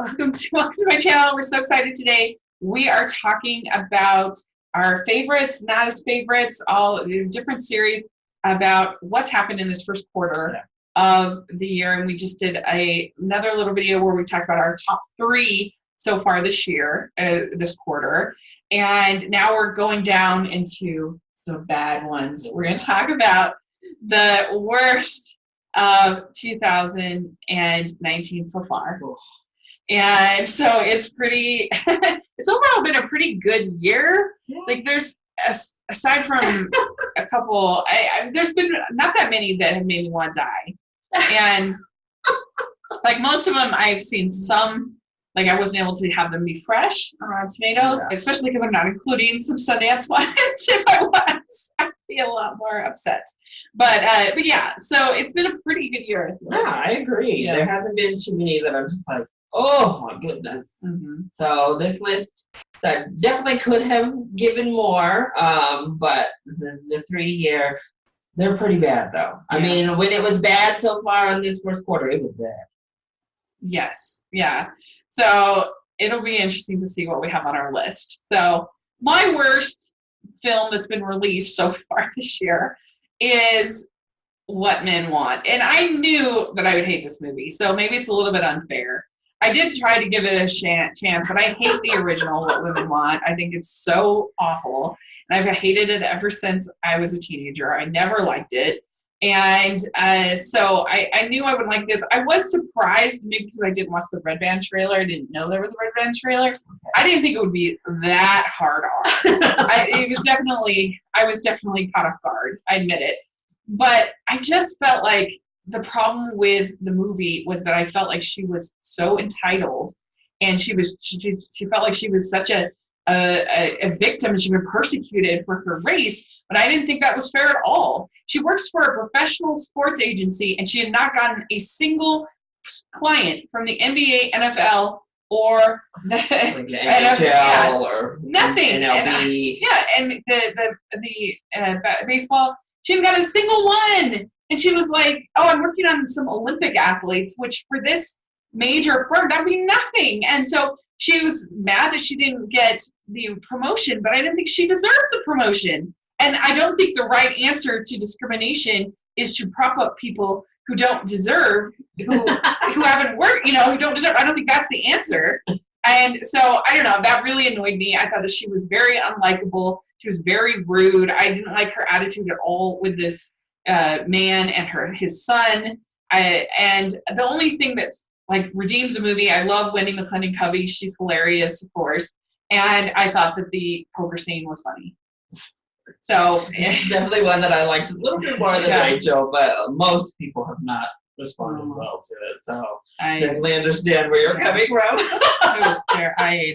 Welcome to my channel. We're so excited today. We are talking about our favorites, not as favorites, all different series about what's happened in this first quarter of the year. And we just did another little video where we talked about our top 3 so far this year, this quarter. And now we're going down into the bad ones. We're going to talk about the worst of 2019 so far. And so it's pretty, it's overall been a pretty good year. Like there's, aside from a couple, there's been not that many that have made me want to die. And like most of them, I've seen some, like I wasn't able to have them be fresh on Rotten Tomatoes, especially because I'm not including some Sundance ones. If I was, I'd be a lot more upset. But yeah, so it's been a pretty good year. I think. Yeah, I agree. Yeah. There hasn't been too many that I'm just like, oh my goodness. Mm-hmm. So this list that definitely could have given more, but the 3 here, they're pretty bad though. Yeah. I mean, when it was bad so far in this first quarter, it was bad. Yes, yeah. So it'll be interesting to see what we have on our list. So my worst film that's been released so far this year is What Men Want. And I knew that I would hate this movie, so maybe it's a little bit unfair. I did try to give it a chance, but I hate the original What Women Want. I think it's so awful. And I've hated it ever since I was a teenager. I never liked it. And so I knew I would like this. I was surprised, maybe because I didn't watch the Red Band trailer. I didn't know there was a Red Band trailer. I didn't think it would be that hard on. I was definitely caught off guard. I admit it. But I just felt like the problem with the movie was that I felt like she was so entitled, and she felt like she was such a victim, and she'd been persecuted for her race. But I didn't think that was fair at all. She works for a professional sports agency, and she had not gotten a single client from the NBA, NFL, or the like the NHL or nothing. MLB. And the baseball. She hadn't got a single one. And she was like, "Oh, I'm working on some Olympic athletes," which for this major firm that'd be nothing. And so she was mad that she didn't get the promotion, but I didn't think she deserved the promotion. And I don't think the right answer to discrimination is to prop up people who don't deserve, who haven't worked, who don't deserve. I don't think that's the answer. And so, I don't know, that really annoyed me. I thought that she was very unlikable. She was very rude. I didn't like her attitude at all with this man and his son. And the only thing that's like redeemed the movie, I love Wendy McClendon-Covey. She's hilarious, of course. And I thought that the poker scene was funny. So it's definitely one that I liked a little bit more than Rachel, but most people have not responded well to it. So I definitely understand where you're coming from. It was terrible.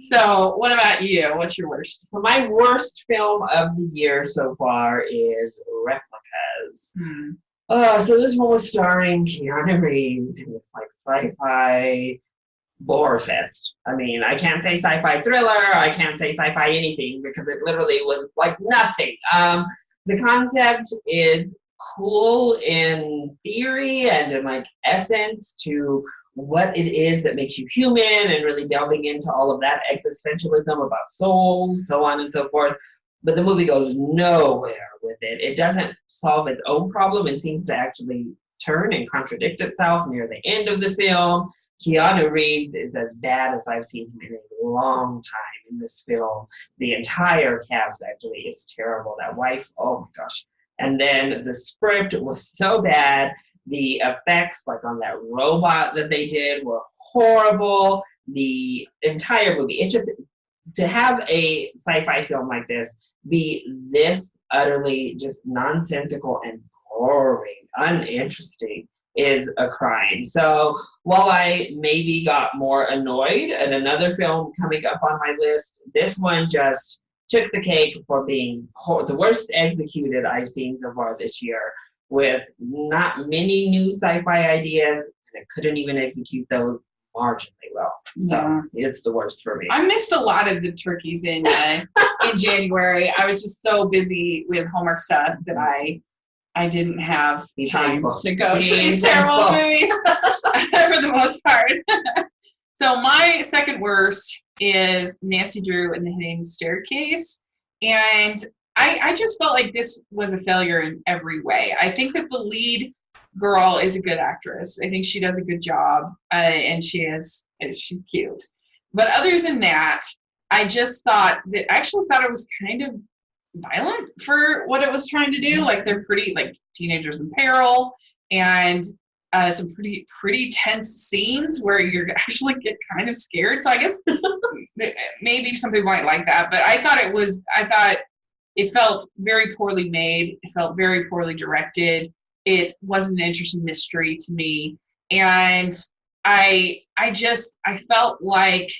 So what about you? What's your worst? Well, my worst film of the year so far is Replicas. So this one was starring Keanu Reeves. It was like sci-fi bore fest. I mean, I can't say sci-fi thriller. I can't say sci-fi anything because it literally was like nothing. The concept is cool in theory and in like essence to what it is that makes you human, and really delving into all of that existentialism about souls, so on and so forth. But the movie goes nowhere with it. It doesn't solve its own problem. It seems to actually turn and contradict itself near the end of the film. Keanu Reeves is as bad as I've seen him in a long time in this film. The entire cast actually is terrible. That wife, oh my gosh. And then the script was so bad. The effects, like on that robot that they did, were horrible. The entire movie, it's just, to have a sci-fi film like this be this utterly just nonsensical and boring, uninteresting, is a crime. So while I maybe got more annoyed at another film coming up on my list, this one just took the cake for being the worst executed I've seen so far this year, with not many new sci-fi ideas, and it couldn't even execute those marginally well. So it's the worst for me. I missed a lot of the turkeys in January. I was just so busy with Hallmark stuff that I didn't have time to go to these terrible movies for the most part. So my second worst is Nancy Drew and the Hidden Staircase. And I just felt like this was a failure in every way. I think that the lead girl is a good actress. I think she does a good job, and she's cute. But other than that, I actually thought it was kind of violent for what it was trying to do. Like they're pretty like teenagers in peril, and some pretty tense scenes where you actually get kind of scared. So I guess maybe some people might like that, but I thought it felt very poorly made. It felt very poorly directed. It wasn't an interesting mystery to me, and I felt like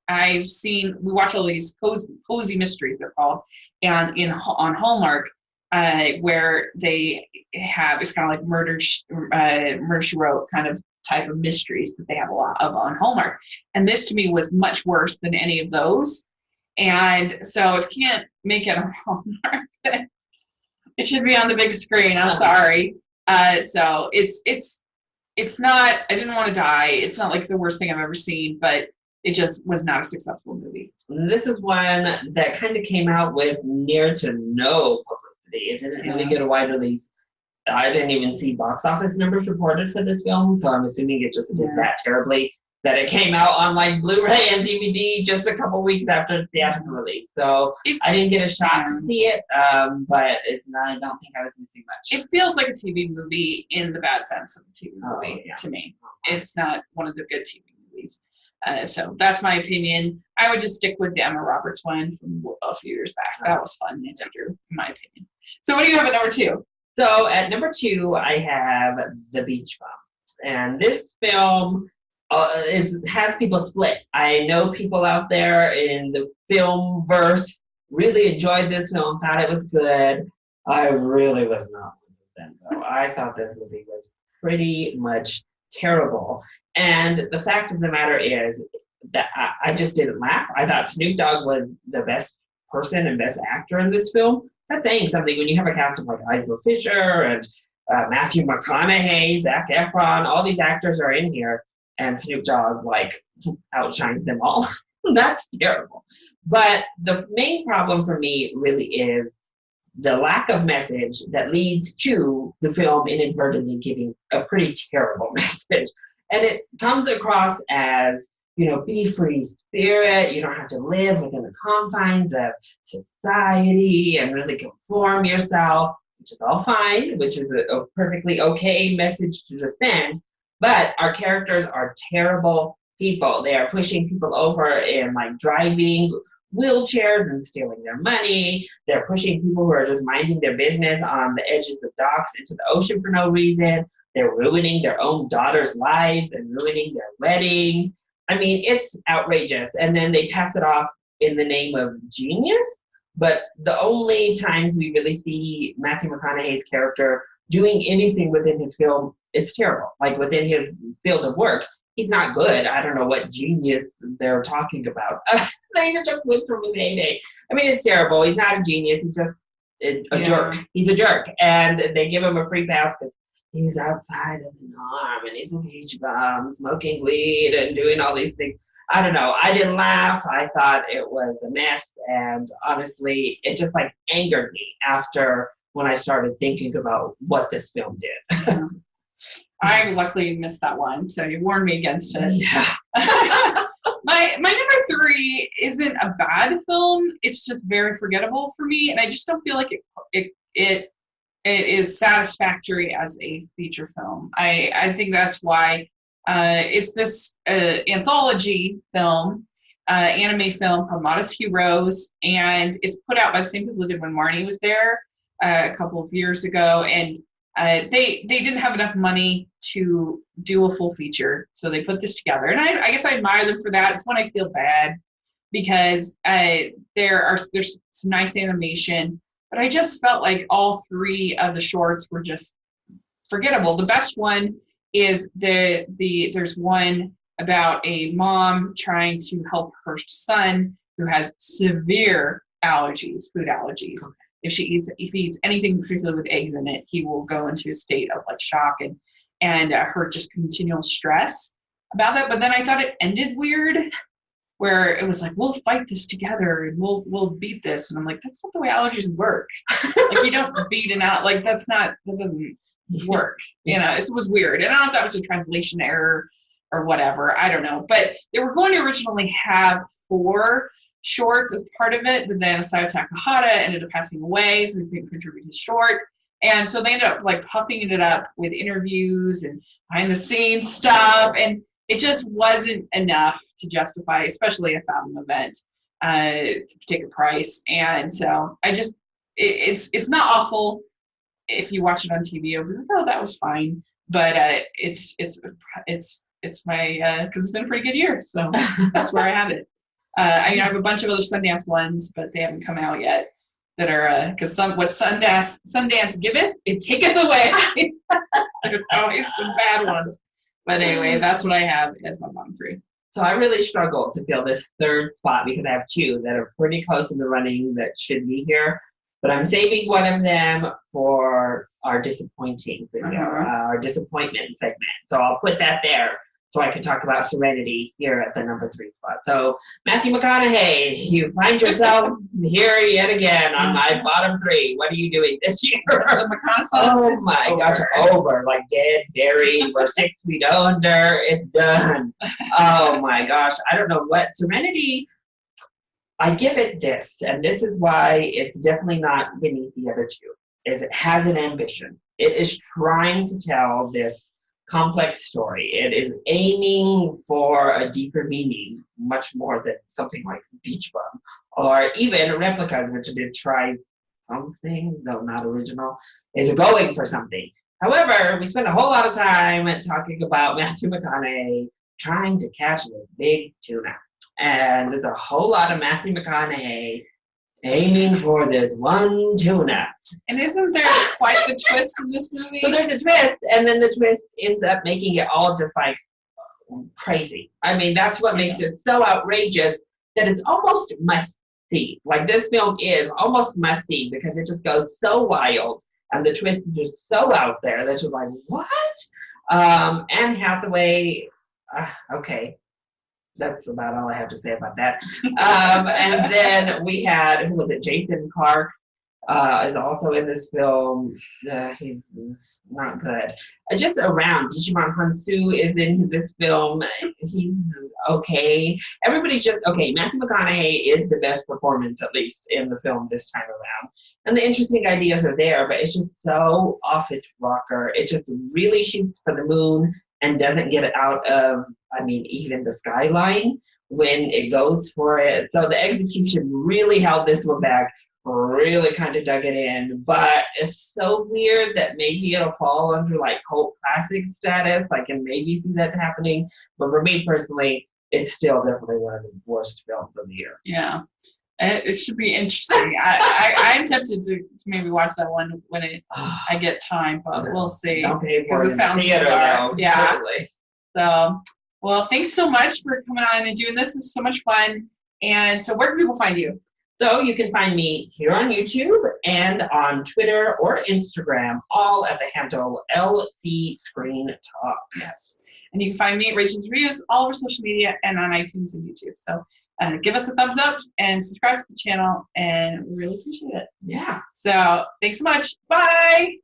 we watch all these cozy mysteries, they're called, and on Hallmark, where they have, it's kind of like Murder She Wrote kind of type of mysteries that they have a lot of on Hallmark. And this to me was much worse than any of those. And so if you can't make it on Hallmark, then it should be on the big screen. I'm sorry. So it's not, I didn't want to die. It's not like the worst thing I've ever seen, but it just was not a successful movie. This is one that kind of came out with near to no publicity. It didn't really get a wide release. I didn't even see box office numbers reported for this film, so I'm assuming it just did that terribly, that it came out on like Blu-ray and DVD just a couple weeks after its theatrical release. So I didn't get a shot to see it, but I don't think I was missing much. It feels like a TV movie in the bad sense of a TV movie to me. It's not one of the good TV movies. So that's my opinion. I would just stick with the Emma Roberts one from a few years back. That was fun, Nancy Drew, in my opinion. So what do you have at number 2? So at number 2, I have The Beach Bum. And this film has people split. I know people out there in the film verse really enjoyed this film, thought it was good. I really was not one of them, though. I thought this movie was pretty much terrible. And the fact of the matter is that I just didn't laugh. I thought Snoop Dogg was the best person and best actor in this film. That's saying something when you have a cast of like Isla Fisher and Matthew McConaughey, Zac Efron, all these actors are in here, and Snoop Dogg like outshines them all. That's terrible. But the main problem for me really is the lack of message that leads to the film inadvertently giving a pretty terrible message. And it comes across as, be free spirit. You don't have to live within the confines of society and really conform yourself, which is all fine, which is a perfectly okay message to defend. But our characters are terrible people. They are pushing people over in like driving wheelchairs and stealing their money. They're pushing people who are just minding their business on the edges of docks into the ocean for no reason. They're ruining their own daughters' lives and ruining their weddings. I mean, it's outrageous. And then they pass it off in the name of genius. But the only times we really see Matthew McConaughey's character doing anything within his film, it's terrible. Like within his field of work, he's not good. I don't know what genius they're talking about. They took wood from his heyday. I mean, it's terrible. He's not a genius. He's just a jerk. He's a jerk. And they give him a free pass because he's outside of the norm and he's a beach bum, smoking weed and doing all these things. I don't know. I didn't laugh. I thought it was a mess. And honestly, it just like angered me after when I started thinking about what this film did. I luckily missed that one, so you warned me against it. Yeah. My number 3 isn't a bad film. It's just very forgettable for me, and I just don't feel like it is satisfactory as a feature film. I think that's why it's this anthology film, anime film called Modest Heroes, and it's put out by the same people who did When Marnie Was There a couple of years ago, and they didn't have enough money to do a full feature, so they put this together. And I guess I admire them for that. It's when I feel bad because there's some nice animation, but I just felt like all 3 of the shorts were just forgettable. The best one is there's one about a mom trying to help her son who has severe allergies, food allergies. If he eats anything particularly with eggs in it, he will go into a state of like shock and her just continual stress. about that. But then I thought it ended weird, where it was like, we'll fight this together and we'll beat this. And I'm like, that's not the way allergies work. Like, you don't beat an out, like, that doesn't work. You know, it was weird. And I don't know if that was a translation error or whatever. I don't know. But they were going to originally have 4 shorts as part of it, but then Sayo Takahata ended up passing away, so he couldn't contribute his short. And so they ended up like puffing it up with interviews and behind the scenes stuff. And it just wasn't enough to justify, especially a Fathom event, to take a price. And so it's not awful. If you watch it on TV, you'll be like, oh, that was fine. But it's my, because it's been a pretty good year. So that's where I have it. I have a bunch of other Sundance ones, but they haven't come out yet. That are because what Sundance giveth, it taketh away. There's always some bad ones, but anyway, that's what I have as my bottom 3. So I really struggled to fill this 3rd spot because I have 2 that are pretty close in the running that should be here, but I'm saving one of them for our disappointing video, our disappointment segment. So I'll put that there so I can talk about Serenity here at the number 3 spot. So Matthew McConaughey, you find yourself here yet again on my bottom 3. What are you doing this year? The McConaughey oh my gosh, over. Like dead, buried, we're 6 feet under, it's done. Oh my gosh, I don't know what. Serenity, I give it this, and this is why it's definitely not beneath the other 2, is it has an ambition. It is trying to tell this complex story. It is aiming for a deeper meaning, much more than something like Beach Bum or even Replicas, which did try something, though not original, is going for something. However, we spent a whole lot of time talking about Matthew McConaughey trying to catch the big tuna. And there's a whole lot of Matthew McConaughey aiming for this one tuna. And isn't there quite the twist in this movie? So there's a twist, and then the twist ends up making it all just like crazy. I mean, that's what makes it so outrageous that it's almost must see. Like, this film is almost must see because it just goes so wild, and the twist is just so out there that you're like, what? Anne Hathaway, okay. That's about all I have to say about that. And then we had, who was it? Jason Clarke is also in this film. He's not good. Just around, Digimon Hansu is in this film. He's okay. Everybody's just okay. Matthew McConaughey is the best performance, at least, in the film this time around. And the interesting ideas are there, but it's just so off its rocker. It just really shoots for the moon and doesn't get it out of, I mean, even the skyline when it goes for it. So the execution really held this one back, really kind of dug it in. But it's so weird that maybe it'll fall under like cult classic status. I can maybe see that happening. But for me personally, it's still definitely one of the worst films of the year. Yeah. It should be interesting. I'm tempted to maybe watch that one when I get time, but we'll see. Because it sounds bizarre. Yeah. Totally. So, well, thanks so much for coming on and doing this. This is so much fun. And so where can people find you? So you can find me here on YouTube and on Twitter or Instagram, all at the handle LCScreenTalk. Yes. And you can find me at Rachel's Reviews all over social media and on iTunes and YouTube. So give us a thumbs up and subscribe to the channel, and we really appreciate it. Yeah. So thanks so much. Bye.